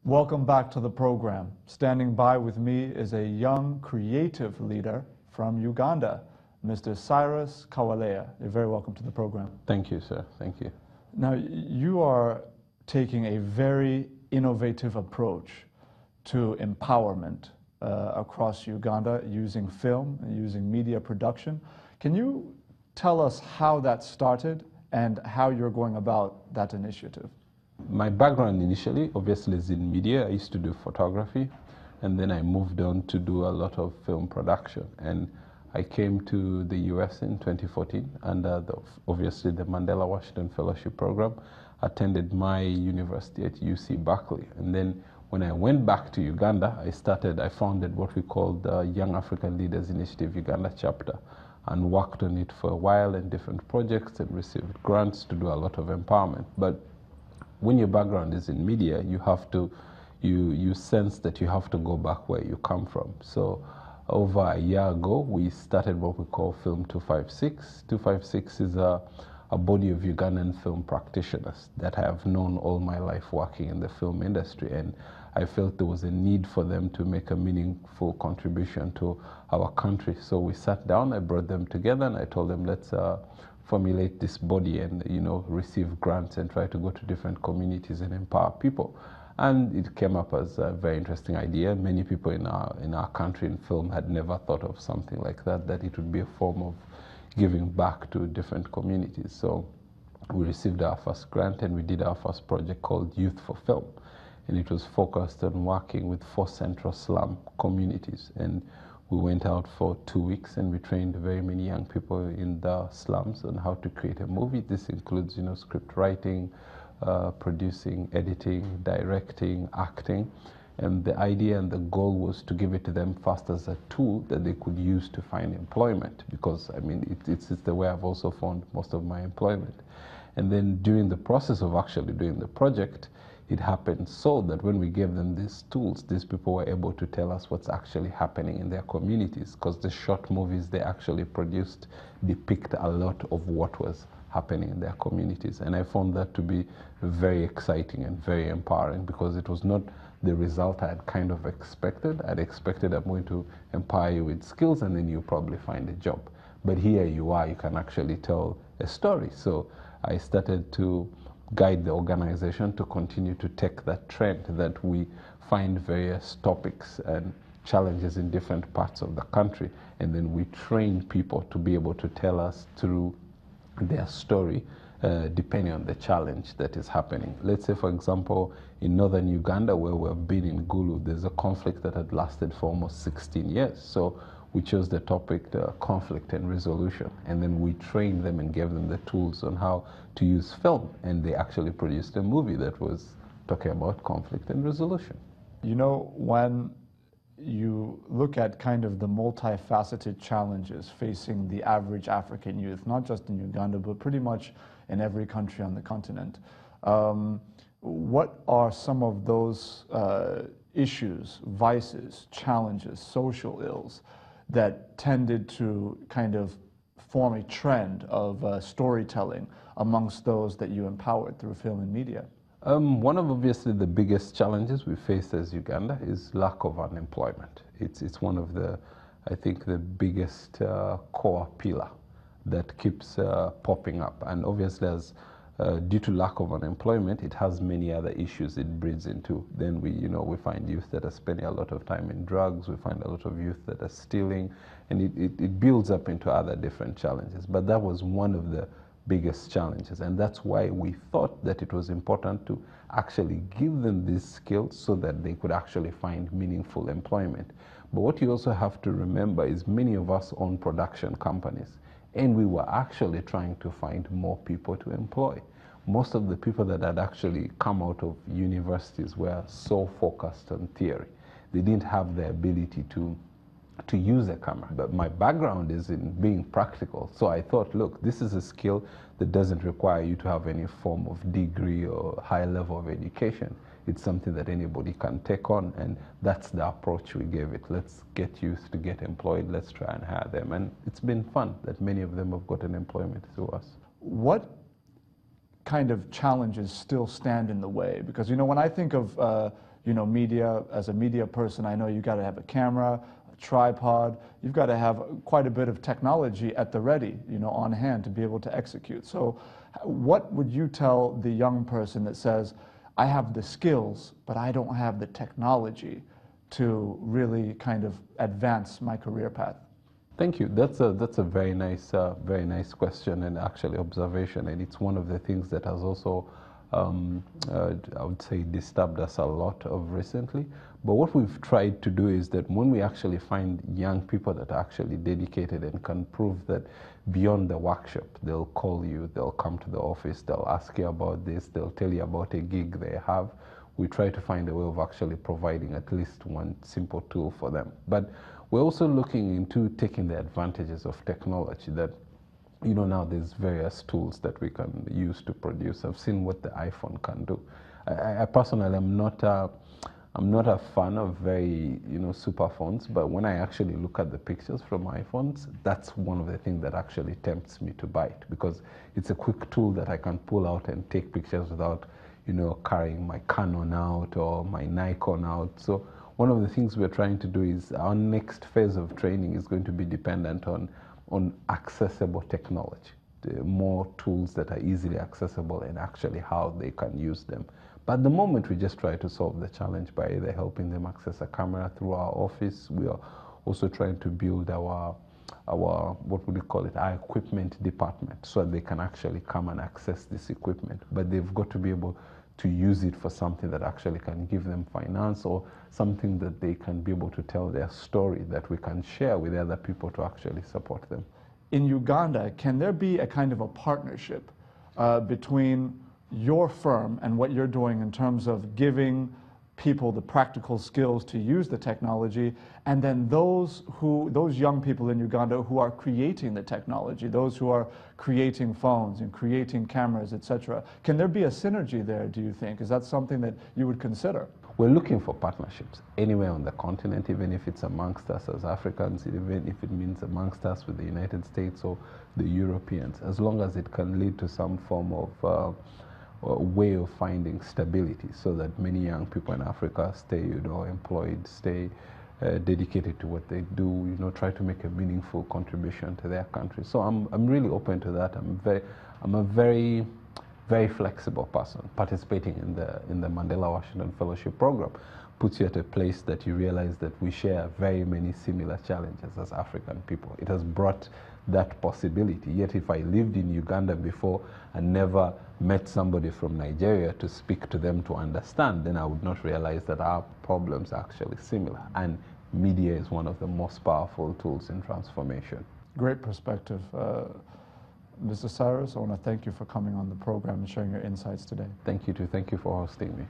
Welcome back to the program. Standing by with me is a young creative leader from Uganda, Mr. Cyrus Kawalya. You're very welcome to the program. Thank you, sir. Thank you. Now, you are taking a very innovative approach to empowerment across Uganda using film and using media production. Can you tell us how that started and how you're going about that initiative? My background initially, obviously, is in media. I used to do photography, and then I moved on to do a lot of film production. And I came to the US in 2014 under, obviously, the Mandela Washington Fellowship Program, attended my university at UC Berkeley. And then when I went back to Uganda, I founded what we called the Young African Leaders Initiative Uganda chapter, and worked on it for a while in different projects and received grants to do a lot of empowerment. But when your background is in media, you sense that you have to go back where you come from. So over a year ago, we started what we call Film 256. 256 is a body of Ugandan film practitioners that I have known all my life working in the film industry. And I felt there was a need for them to make a meaningful contribution to our country. So we sat down, I brought them together, and I told them, let's formulate this body and receive grants and try to go to different communities and empower people. And it came up as a very interesting idea. Many people in our country in film had never thought of something like that it would be a form of giving back to different communities. So we received our first grant and we did our first project called Youth for Film. And it was focused on working with 4 central slum communities. And we went out for 2 weeks and we trained very many young people in the slums on how to create a movie. This includes, script writing, producing, editing, directing, acting. And the idea and the goal was to give it to them first as a tool that they could use to find employment, because it's the way I've also found most of my employment. And then during the process of actually doing the project, it happened so that when we gave them these tools, these people were able to tell us what's actually happening in their communities, because the short movies they actually produced depict a lot of what was happening in their communities. And I found that to be very exciting and very empowering, because it was not the result I had kind of expected. I'd expected I'm going to empower you with skills and then you probably find a job. But here you are, you can actually tell a story. So I started to guide the organization to continue to take that trend that we find various topics and challenges in different parts of the country, and then we train people to be able to tell us through their story depending on the challenge that is happening. Let's say, for example, in northern Uganda, where we've been in Gulu, there's a conflict that had lasted for almost 16 years. So we chose the topic, conflict and resolution, and then we trained them and gave them the tools on how to use film, and they actually produced a movie that was talking about conflict and resolution. When you look at kind of the multifaceted challenges facing the average African youth, not just in Uganda, but pretty much in every country on the continent, what are some of those issues, vices, challenges, social ills that tended to kind of form a trend of storytelling amongst those that you empowered through film and media? One of obviously the biggest challenges we face as Uganda is lack of unemployment. It's one of the, I think, the biggest core pillar that keeps popping up. And obviously, as due to lack of unemployment, it has many other issues it breeds into. Then we find youth that are spending a lot of time in drugs. We find a lot of youth that are stealing, and it builds up into other different challenges. But that was one of the biggest challenges, and that's why we thought that it was important to actually give them these skills so that they could actually find meaningful employment. But what you also have to remember is many of us own production companies, and we were actually trying to find more people to employ. Most of the people that had actually come out of universities were so focused on theory. They didn't have the ability to use a camera. But my background is in being practical. So I thought, look, this is a skill that doesn't require you to have any form of degree or high level of education. It's something that anybody can take on, and that's the approach we gave it. Let's get youth to get employed, let's try and hire them. And it's been fun that many of them have gotten employment through us. What kind of challenges still stand in the way? Because, you know, when I think of, you know, media, as a media person, I know you got to have a camera, a tripod, you've got to have quite a bit of technology at the ready, you know, on hand to be able to execute. So what would you tell the young person that says, I have the skills, but I don't have the technology to really kind of advance my career path? Thank you. That's a very nice question and actually observation, and it's one of the things that has also, I would say, disturbed us a lot of recently. But what we've tried to do is that when we actually find young people that are actually dedicated and can prove that beyond the workshop, they'll call you, they'll come to the office, they'll ask you about this, they'll tell you about a gig they have. We try to find a way of actually providing at least one simple tool for them. But we're also looking into taking the advantages of technology that, you know, now there's various tools that we can use to produce. I've seen what the iPhone can do. I personally am not a fan of very, you know, super phones, but when I actually look at the pictures from iPhones, that's one of the things that actually tempts me to buy it, because it's a quick tool that I can pull out and take pictures without, you know, carrying my Canon out or my Nikon out. So one of the things we're trying to do is our next phase of training is going to be dependent on accessible technology, more tools that are easily accessible and actually how they can use them. But at the moment, we just try to solve the challenge by either helping them access a camera through our office. We are also trying to build our what would you call it, our equipment department, so that they can actually come and access this equipment. But they've got to be able to use it for something that actually can give them finance, or something that they can be able to tell their story that we can share with other people to actually support them. In Uganda, can there be a kind of a partnership between your firm and what you're doing in terms of giving people the practical skills to use the technology, and then those young people in Uganda who are creating the technology, those who are creating phones and creating cameras, etc.? Can there be a synergy there, do you think? Is that something that you would consider? We're looking for partnerships anywhere on the continent, even if it's amongst us as Africans, even if it means amongst us with the United States or the Europeans, as long as it can lead to some form of way of finding stability, so that many young people in Africa stay, you know, employed, stay dedicated to what they do, you know, try to make a meaningful contribution to their country. So I'm really open to that. I'm a very flexible person. Participating in the Mandela Washington Fellowship Program puts you at a place that you realize that we share very many similar challenges as African people. It has brought that possibility. Yet if I lived in Uganda before and never met somebody from Nigeria to speak to them to understand, then I would not realize that our problems are actually similar. And media is one of the most powerful tools in transformation. Great perspective. Mr. Cyrus, I want to thank you for coming on the program and sharing your insights today. Thank you too. Thank you for hosting me.